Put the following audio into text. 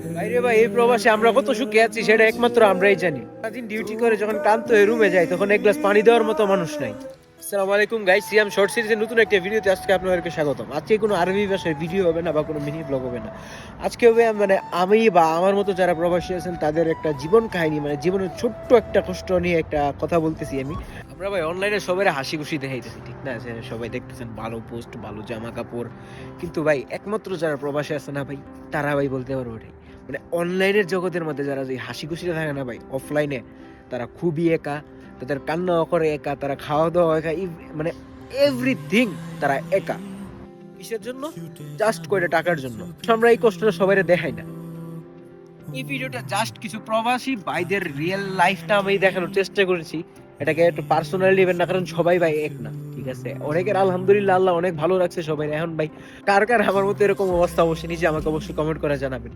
বাইরে ভাই এই প্রবাসে আমরা কত সুখে আছি সেটা একমাত্র আমরাই জানি। সারাদিন ডিউটি করে যখন ক্লান্ত হয়ে রুমে যাই তখন এক গ্লাস পানি দেওয়ার মতো মানুষ নাই। আসসালামু আলাইকুম গাইস, সিয়াম শর্ট সিরিজের নতুন একটা ভিডিওতে আজকে আপনাদেরকে স্বাগতম। আজকে কোনো আরবি ভাষায় ভিডিও হবে না বা কোনো মিনি ব্লগ হবে না। আজকে হবে মানে আমি বা আমার মতো যারা প্রবাসী আছেন তাদের একটা জীবন কাহিনী, মানে জীবনের ছোট্ট একটা কষ্ট নিয়ে একটা কথা বলতেছি আমি। আমরা ভাই অনলাইনে সবাই হাসি খুশি দেখাইতেছি, ঠিক না? যে সবাই দেখতেছেন ভালো পোস্ট, ভালো জামা কাপড়, কিন্তু ভাই একমাত্র যারা প্রবাসী আছে না ভাই, তারা ভাই বলতে পারবো এটাই। মানে অনলাইনের জগতের মধ্যে যারা যে হাসি খুশিতে থাকে না ভাই, অফলাইনে তারা খুবই একা। তাদের কান্নাও করে একা, তারা খাওয়া দাওয়া একা, মানে এভরিথিং তারা একা। কিসের জন্য? জাস্ট কয়টা টাকার জন্য। আমরা এই কষ্টটা সবাই দেখাই না। এই ভিডিওটা জাস্ট কিছু প্রবাসী ভাইদের রিয়েল লাইফটা আমি দেখানোর চেষ্টা করেছি। এটাকে একটু পার্সোনালি নেবেন না, কারণ সবাই ভাই এক না, ঠিক আছে? অনেকের আলহামদুলিল্লাহ আল্লাহ অনেক ভালো রাখছে সবাই। এখন ভাই কার কার আমার মতো এরকম অবস্থা অবশ্যই নিজে আমাকে অবশ্যই কমেন্ট করে জানাবেন।